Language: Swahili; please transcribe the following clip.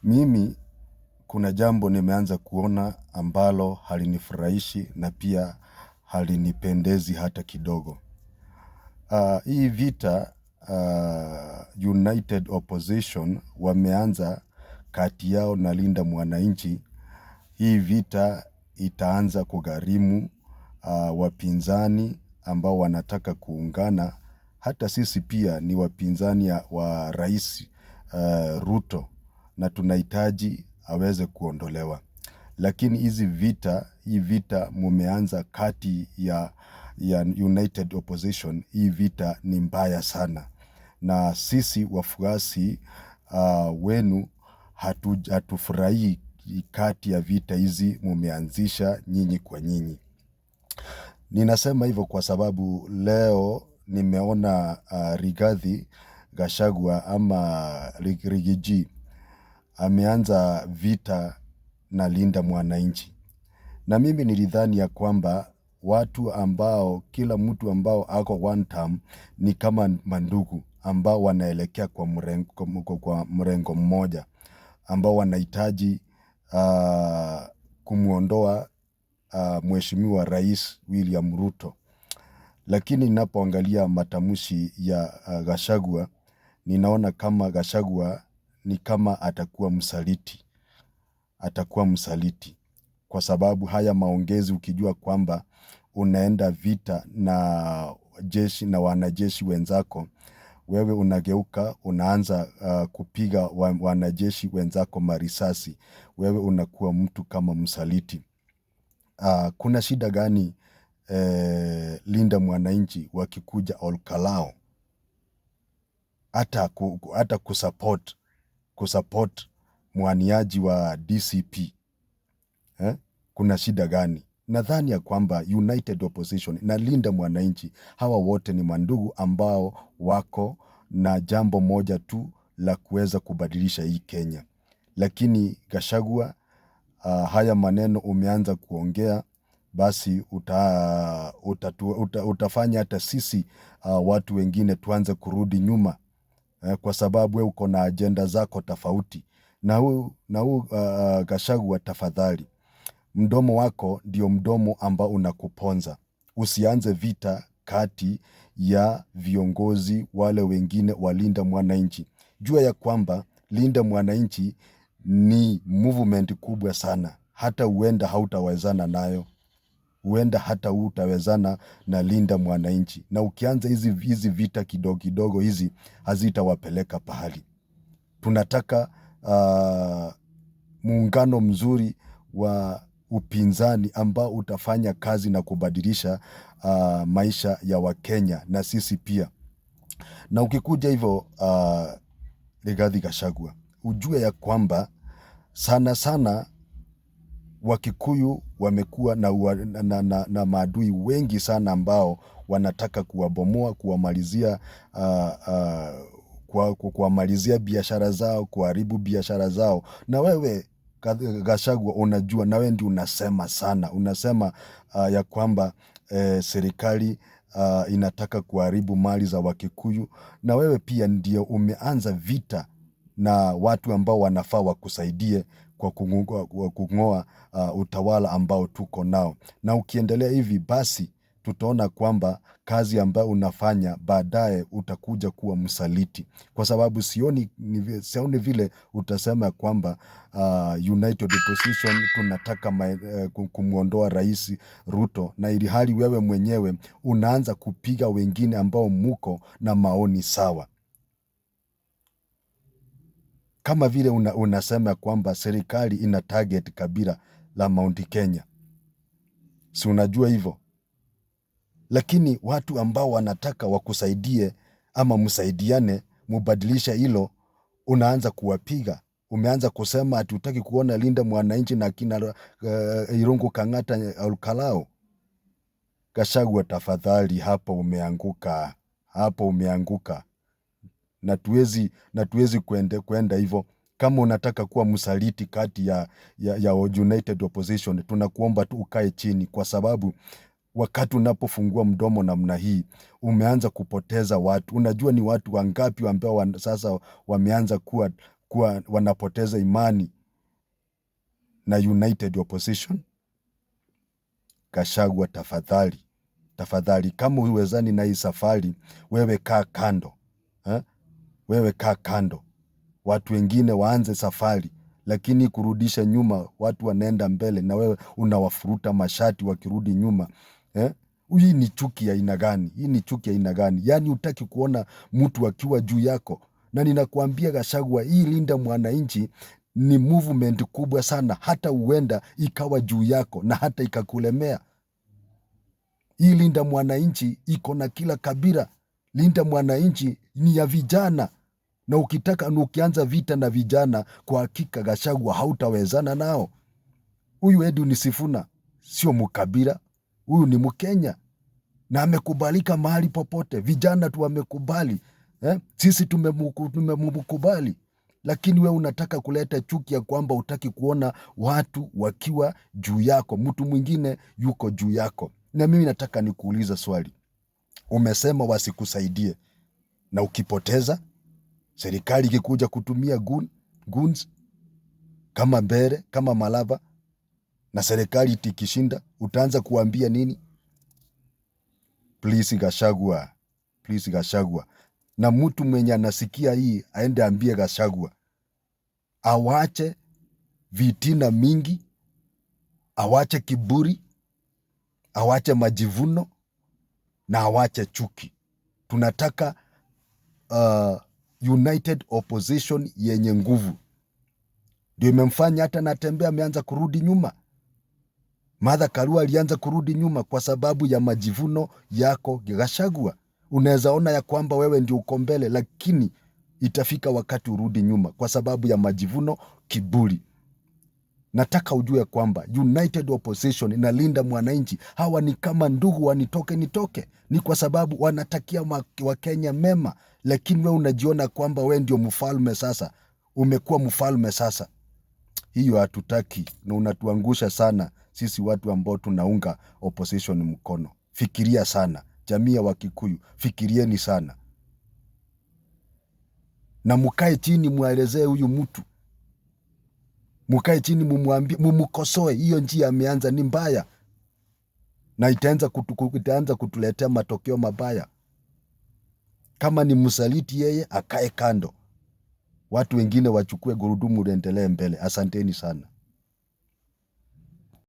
Mimi kuna jambo nimeanza kuona ambalo halinifurahishi na pia halinipendezi hata kidogo. Hii vita United Opposition wameanza kati yao na Linda Mwananchi. Hii vita itaanza kugharimu wapinzani ambao wanataka kuungana. Hata sisi pia ni wapinzani wa Rais Ruto na tunahitaji aweze kuondolewa. Lakini hii vita mumeanza kati ya United Opposition, hii vita ni mbaya sana. Na sisi wafuasi wenu hatufurahii kati ya vita hizi mumeanzisha nyinyi kwa nyinyi. Ninasema hivyo kwa sababu leo nimeona Rigathi Gachagua ama Rigiji ameanza vita na Linda Mwananchi. Na mimi nilidhani ya kwamba watu ambao kila mtu ambao ako one term ni kama mandugu ambao wanaelekea kwa mrengo mmoja, ambao wanahitaji kumuondoa Mheshimiwa Rais William Ruto. Lakini ninapoangalia matamshi ya Gachagua, ninaona kama Gachagua ni kama atakuwa msaliti. Kwa sababu haya maongezi, ukijua kwamba unaenda vita na jeshi na wanajeshi wenzako, wewe unageuka unaanza kupiga wanajeshi wenzako marisasi, wewe unakuwa mtu kama msaliti. Kuna shida gani Linda Mwananchi wakikuja Olkalao hata kusupport mwaniaji wa DCP? Kuna shida gani? Nadhani ya kwamba United Opposition na Linda Mwananchi, hawa wote ni mandugu ambao wako na jambo moja tu la kuweza kubadilisha hii Kenya. Lakini Gachagua, haya maneno umeanza kuongea, basi utafanya hata sisi watu wengine tuanze kurudi nyuma, kwa sababu we uko na agenda zako tofauti. Na huu Gachagua, tafadhali, mdomo wako ndio mdomo ambao unakuponza. Usianze vita kati ya viongozi wale wengine wa Linda Mwananchi. Jua ya kwamba Linda Mwananchi ni movement kubwa sana. Hata huenda hautawezana nayo. Huenda hata hutawezana na Linda Mwananchi. Na ukianza hizi vita kidogo kidogo hizi hazitawapeleka pahali. Tunataka muungano mzuri wa upinzani ambao utafanya kazi na kubadilisha maisha ya Wakenya na sisi pia. Na ukikuja hivyo Rigathi Gachagua, ujue ya kwamba sana sana Wakikuyu wamekuwa na maadui wengi sana ambao wanataka kuwabomoa, kuwamalizia biashara zao, kuharibu biashara zao. Na wewe Gachagua, unajua, na wewe ndio unasema sana, unasema ya kwamba serikali inataka kuharibu mali za Wakikuyu, na wewe pia ndio umeanza vita na watu ambao wanafaa wakusaidie kwa kung'oa utawala ambao tuko nao. Na ukiendelea hivi basi tutaona kwamba kazi ambayo unafanya baadaye utakuja kuwa msaliti, kwa sababu sioni vile utasema kwamba United Opposition tunataka kumuondoa Rais Ruto, na ili hali wewe mwenyewe unaanza kupiga wengine ambao muko na maoni sawa. Kama vile unasema kwamba serikali ina target kabila la Mount Kenya. Si unajua hivyo? Lakini watu ambao wanataka wakusaidie ama msaidiane mubadilisha hilo, unaanza kuwapiga. Umeanza kusema hatutaki kuona Linda Mwananchi na kina Irungu Kang'ata Olkalao. Gachagua, tafadhali, hapo umeanguka. Na tuwezi kwenda hivyo. Kama unataka kuwa msaliti kati ya United Opposition, tunakuomba tu ukae chini, kwa sababu wakati unapofungua mdomo namna hii umeanza kupoteza watu. Unajua ni watu wangapi ambao sasa wameanza wanapoteza imani na United Opposition. Gachagua, tafadhali, kama huwezani na hii safari, wewe kaa kando, wewe kaa kando, watu wengine waanze safari, lakini kurudisha nyuma watu wanaenda mbele na wewe unawafuruta mashati wakirudi nyuma. Hii ni chuki ya aina gani? Hii ni chuki ya aina gani? Yani hutaki kuona mtu akiwa juu yako. Na ninakuambia Gachagua, hii Linda Mwananchi ni movement kubwa sana, hata huenda ikawa juu yako na hata ikakulemea. Hii Linda Mwananchi iko na kila kabila. Linda Mwananchi ni ya vijana, na ukianza vita na vijana, kwa hakika Gachagua hautawezana nao. Huyu Edwin Sifuna sio mkabila, huyu ni Mkenya na amekubalika mahali popote. Vijana tu wamekubali, sisi tumemkubali. Lakini we unataka kuleta chuki ya kwamba utaki kuona watu wakiwa juu yako, mtu mwingine yuko juu yako. Na mimi nataka nikuuliza swali. Umesema wasikusaidie, na ukipoteza, serikali ikikuja kutumia goons kama Mbere, kama Malava, na serikali ikishinda, utaanza kuambia nini? Please Gachagua. Na mtu mwenye anasikia hii aende ambie Gachagua awache vitina mingi, awache kiburi, awache majivuno na awache chuki. Tunataka United Opposition yenye nguvu. Ndio imemfanya hata natembea ameanza kurudi nyuma. Martha Karua alianza kurudi nyuma kwa sababu ya majivuno yako Gachagua. Unaweza ona ya kwamba wewe ndio uko mbele, lakini itafika wakati urudi nyuma kwa sababu ya majivuno, kiburi. Nataka ujue kwamba United Opposition inalinda mwananchi. Hawa ni kama ndugu nitoke. Ni kwa sababu wanatakia Wakenya mema, lakini wewe unajiona kwamba wewe ndio mfalme sasa. Umekuwa mfalme sasa. Hiyo hatutaki, na unatuangusha sana sisi watu ambao tunaunga opposition mkono. Fikiria sana. Jamii ya Wakikuyu, fikirieni sana. Na mukae chini muelezee huyu mtu. Mukae chini mumwambie, mumukosoe. Hiyo njia ameanza ni mbaya, na itaanza kutuletea matokeo mabaya. Kama ni msaliti yeye, akae kando. Watu wengine wachukue gurudumu liendelee mbele. Asanteni sana.